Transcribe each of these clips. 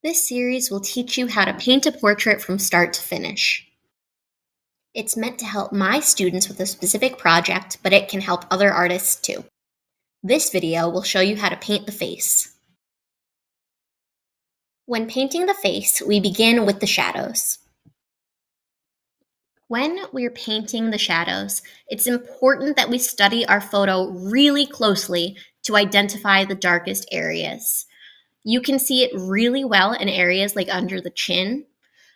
This series will teach you how to paint a portrait from start to finish. It's meant to help my students with a specific project, but it can help other artists too. This video will show you how to paint the face. When painting the face, we begin with the shadows. When we're painting the shadows, it's important that we study our photo really closely to identify the darkest areas. You can see it really well in areas like under the chin,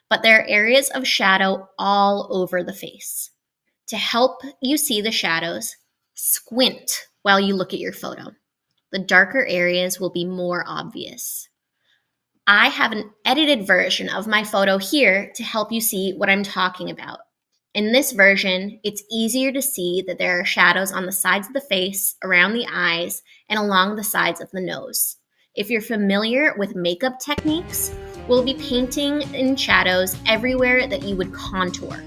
but there are areas of shadow all over the face. To help you see the shadows, squint while you look at your photo. The darker areas will be more obvious. I have an edited version of my photo here to help you see what I'm talking about. In this version, it's easier to see that there are shadows on the sides of the face, around the eyes, and along the sides of the nose. If you're familiar with makeup techniques, we'll be painting in shadows everywhere that you would contour.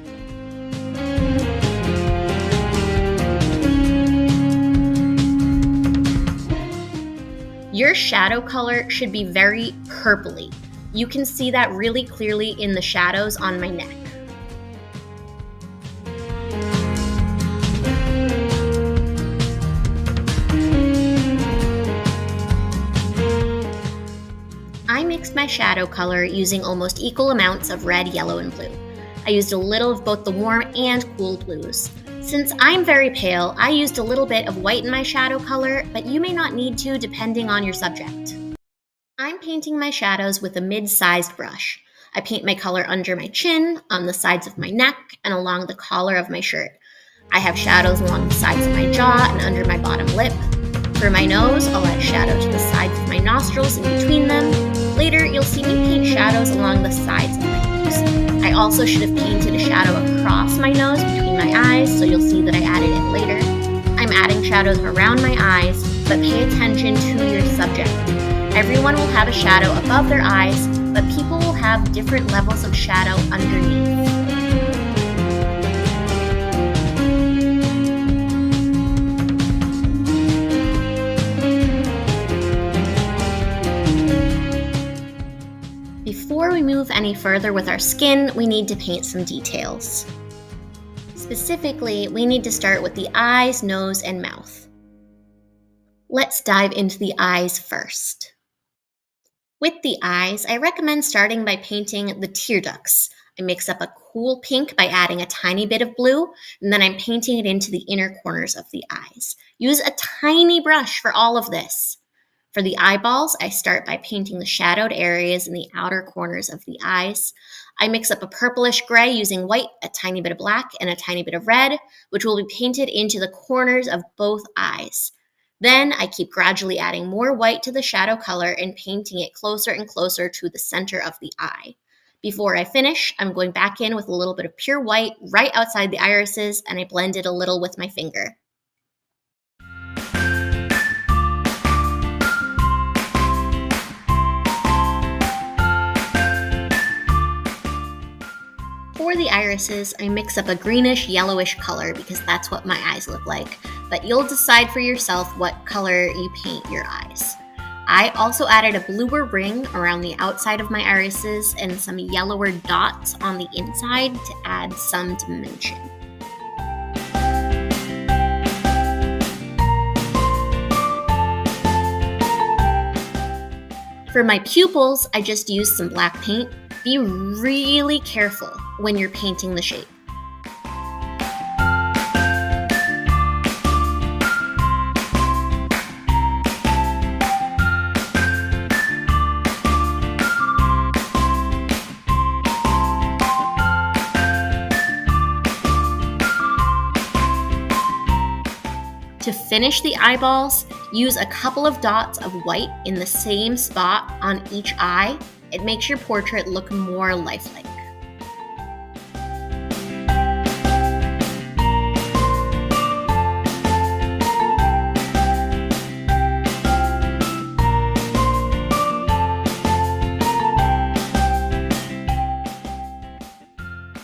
Your shadow color should be very purpley. You can see that really clearly in the shadows on my neck. I mixed my shadow color using almost equal amounts of red, yellow, and blue. I used a little of both the warm and cool blues. Since I'm very pale, I used a little bit of white in my shadow color, but you may not need to depending on your subject. I'm painting my shadows with a mid-sized brush. I paint my color under my chin, on the sides of my neck, and along the collar of my shirt. I have shadows along the sides of my jaw and under my bottom lip. For my nose, I'll add shadow to the sides of my nostrils and between them. Later, you'll see me paint shadows along the sides of my nose. I also should have painted a shadow across my nose between my eyes, so you'll see that I added it later. I'm adding shadows around my eyes, but pay attention to your subject. Everyone will have a shadow above their eyes, but people will have different levels of shadow underneath. Before we move any further with our skin, we need to paint some details. Specifically, we need to start with the eyes, nose, and mouth. Let's dive into the eyes first. With the eyes, I recommend starting by painting the tear ducts. I mix up a cool pink by adding a tiny bit of blue, and then I'm painting it into the inner corners of the eyes. Use a tiny brush for all of this. For the eyeballs, I start by painting the shadowed areas in the outer corners of the eyes. I mix up a purplish gray using white, a tiny bit of black, and a tiny bit of red, which will be painted into the corners of both eyes. Then I keep gradually adding more white to the shadow color and painting it closer and closer to the center of the eye. Before I finish, I'm going back in with a little bit of pure white right outside the irises, and I blend it a little with my finger. For the irises, I mix up a greenish yellowish color because that's what my eyes look like, but you'll decide for yourself what color you paint your eyes. I also added a bluer ring around the outside of my irises and some yellower dots on the inside to add some dimension. For my pupils, I just used some black paint. Be really careful when you're painting the shape. To finish the eyeballs, use a couple of dots of white in the same spot on each eye. It makes your portrait look more lifelike.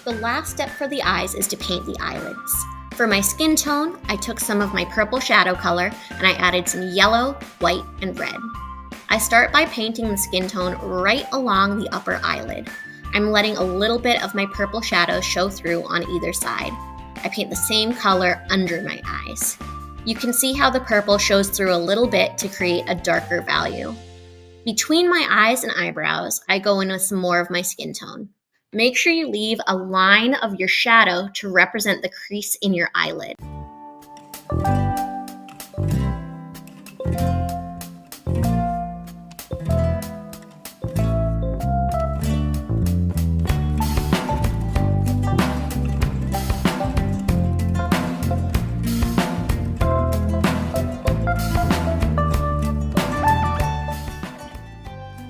The last step for the eyes is to paint the eyelids. For my skin tone, I took some of my purple shadow color and I added some yellow, white, and red. I start by painting the skin tone right along the upper eyelid. I'm letting a little bit of my purple shadow show through on either side. I paint the same color under my eyes. You can see how the purple shows through a little bit to create a darker value. Between my eyes and eyebrows, I go in with some more of my skin tone. Make sure you leave a line of your shadow to represent the crease in your eyelid.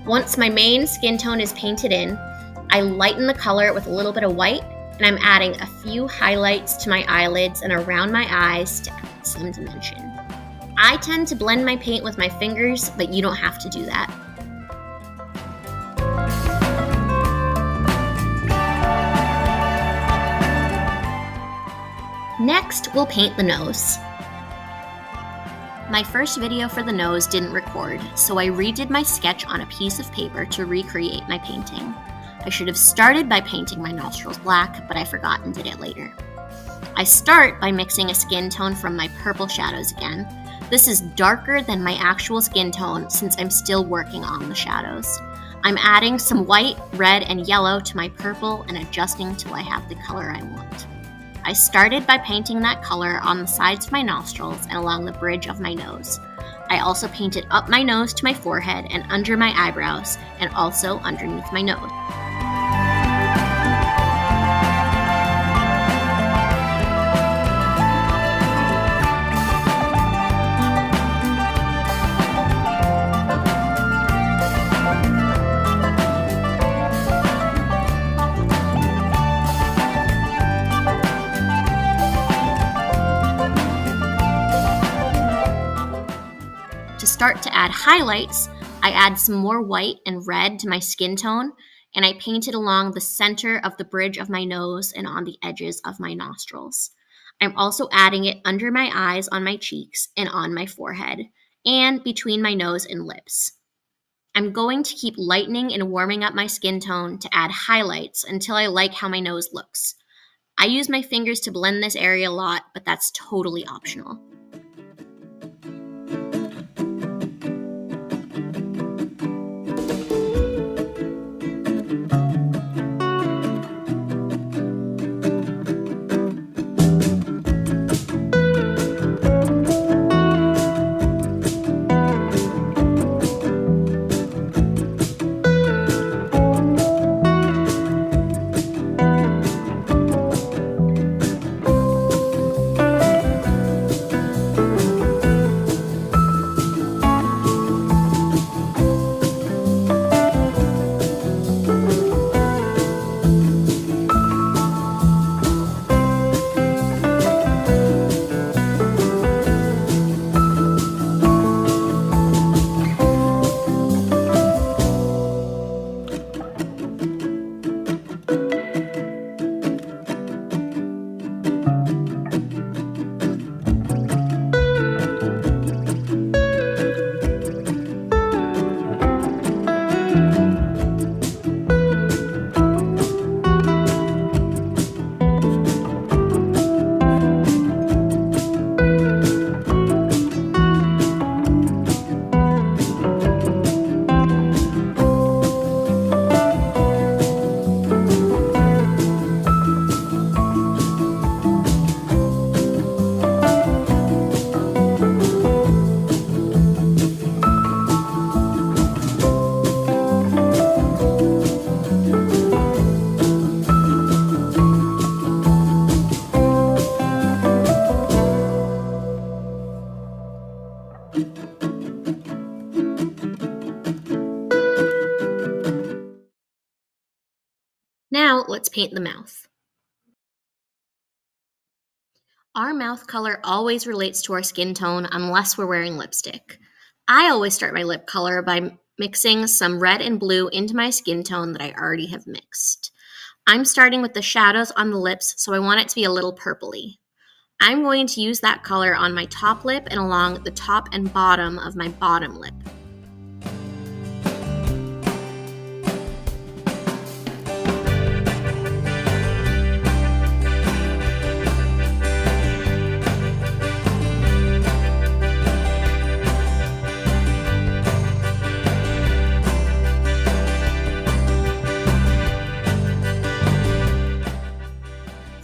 Once my main skin tone is painted in, I lighten the color with a little bit of white, and I'm adding a few highlights to my eyelids and around my eyes to add some dimension. I tend to blend my paint with my fingers, but you don't have to do that. Next, we'll paint the nose. My first video for the nose didn't record, so I redid my sketch on a piece of paper to recreate my painting. I should have started by painting my nostrils black, but I forgot and did it later. I start by mixing a skin tone from my purple shadows again. This is darker than my actual skin tone since I'm still working on the shadows. I'm adding some white, red, and yellow to my purple and adjusting till I have the color I want. I started by painting that color on the sides of my nostrils and along the bridge of my nose. I also painted up my nose to my forehead and under my eyebrows, and also underneath my nose. To start to add highlights, I add some more white and red to my skin tone, and I paint it along the center of the bridge of my nose and on the edges of my nostrils. I'm also adding it under my eyes, on my cheeks, and on my forehead, and between my nose and lips. I'm going to keep lightening and warming up my skin tone to add highlights until I like how my nose looks. I use my fingers to blend this area a lot, but that's totally optional. Now let's paint the mouth. Our mouth color always relates to our skin tone unless we're wearing lipstick. I always start my lip color by mixing some red and blue into my skin tone that I already have mixed. I'm starting with the shadows on the lips, so I want it to be a little purpley. I'm going to use that color on my top lip and along the top and bottom of my bottom lip.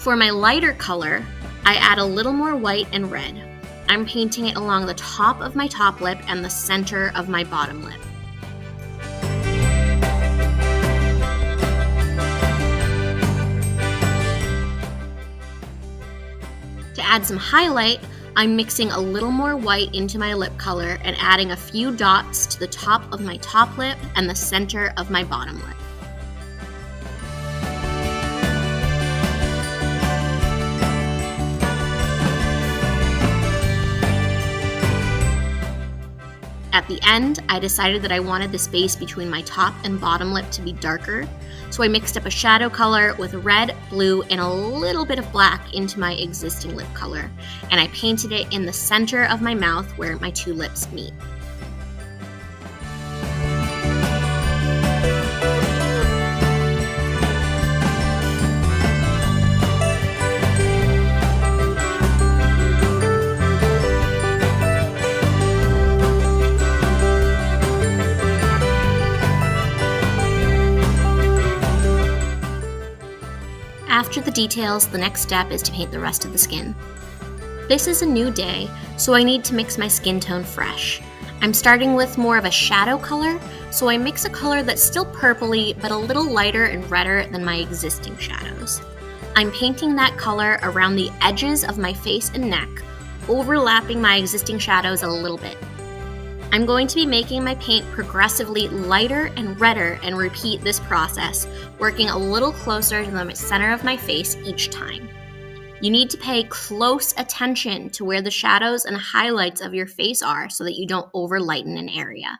For my lighter color, I add a little more white and red. I'm painting it along the top of my top lip and the center of my bottom lip. To add some highlight, I'm mixing a little more white into my lip color and adding a few dots to the top of my top lip and the center of my bottom lip. At the end, I decided that I wanted the space between my top and bottom lip to be darker, so I mixed up a shadow color with red, blue, and a little bit of black into my existing lip color, and I painted it in the center of my mouth where my two lips meet. After the details, the next step is to paint the rest of the skin. This is a new day, so I need to mix my skin tone fresh. I'm starting with more of a shadow color, so I mix a color that's still purpley but a little lighter and redder than my existing shadows. I'm painting that color around the edges of my face and neck, overlapping my existing shadows a little bit. I'm going to be making my paint progressively lighter and redder and repeat this process, working a little closer to the center of my face each time. You need to pay close attention to where the shadows and highlights of your face are so that you don't over-lighten an area.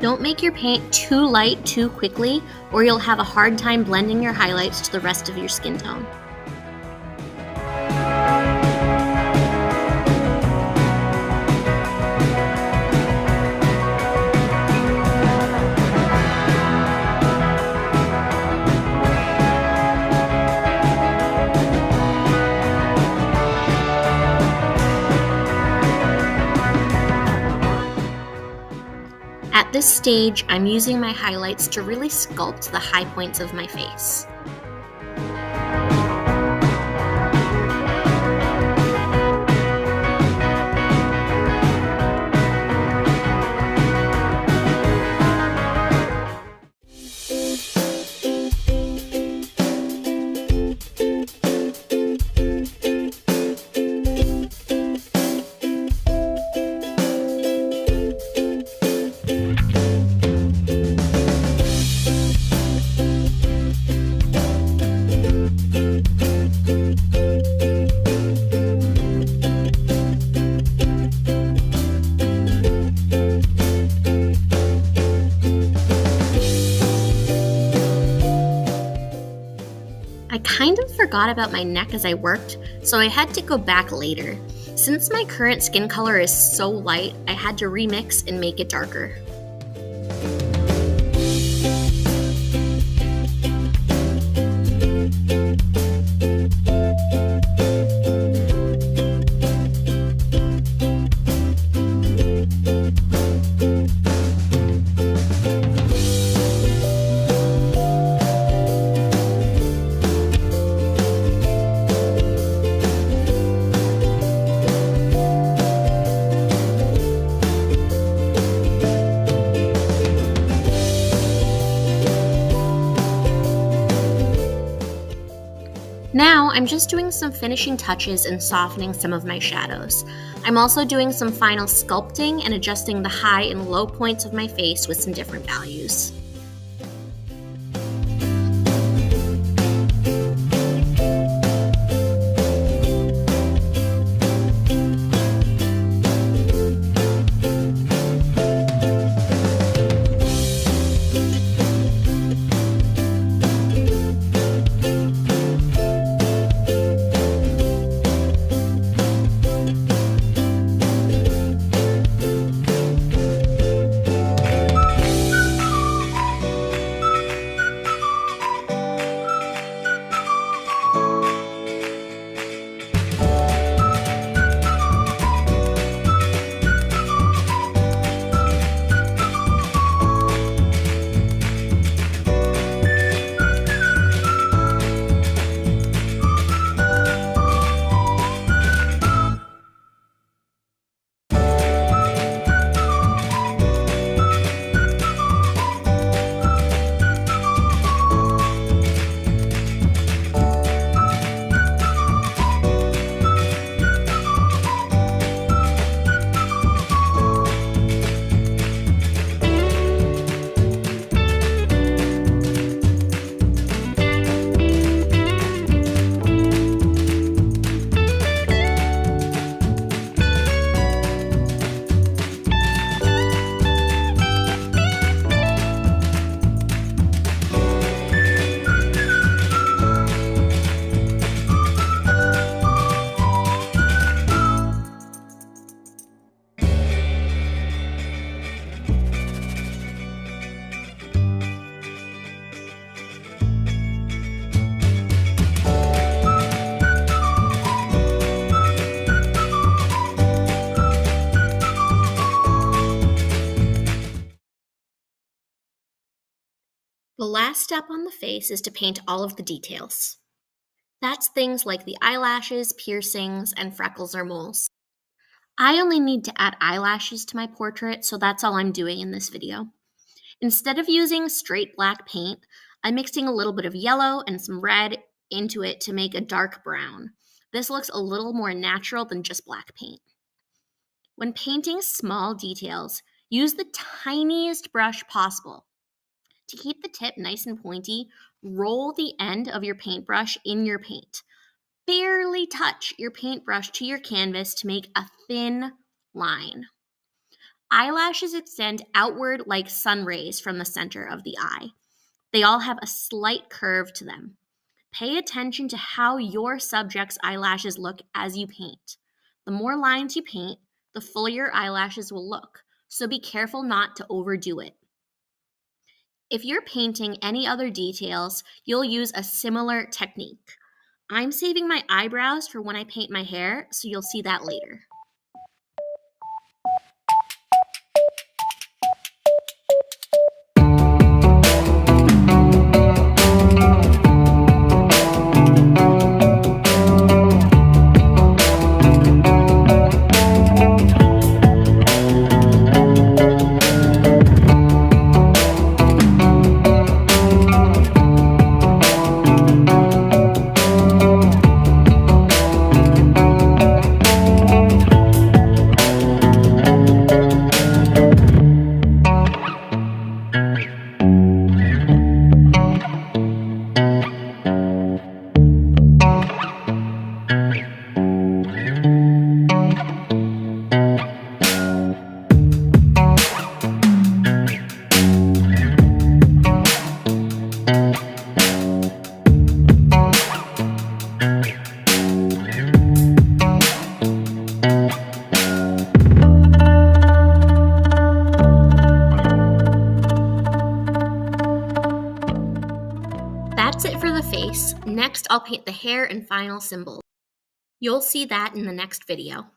Don't make your paint too light too quickly, or you'll have a hard time blending your highlights to the rest of your skin tone. At this stage, I'm using my highlights to really sculpt the high points of my face. I kind of forgot about my neck as I worked, so I had to go back later. Since my current skin color is so light, I had to remix and make it darker. Now, I'm just doing some finishing touches and softening some of my shadows. I'm also doing some final sculpting and adjusting the high and low points of my face with some different values. The last step on the face is to paint all of the details. That's things like the eyelashes, piercings, and freckles or moles. I only need to add eyelashes to my portrait, so that's all I'm doing in this video. Instead of using straight black paint, I'm mixing a little bit of yellow and some red into it to make a dark brown. This looks a little more natural than just black paint. When painting small details, use the tiniest brush possible. To keep the tip nice and pointy, roll the end of your paintbrush in your paint. Barely touch your paintbrush to your canvas to make a thin line. Eyelashes extend outward like sun rays from the center of the eye. They all have a slight curve to them. Pay attention to how your subject's eyelashes look as you paint. The more lines you paint, the fuller your eyelashes will look, so be careful not to overdo it. If you're painting any other details, you'll use a similar technique. I'm saving my eyebrows for when I paint my hair, so you'll see that later. face. Next, I'll paint the hair and final symbols. You'll see that in the next video.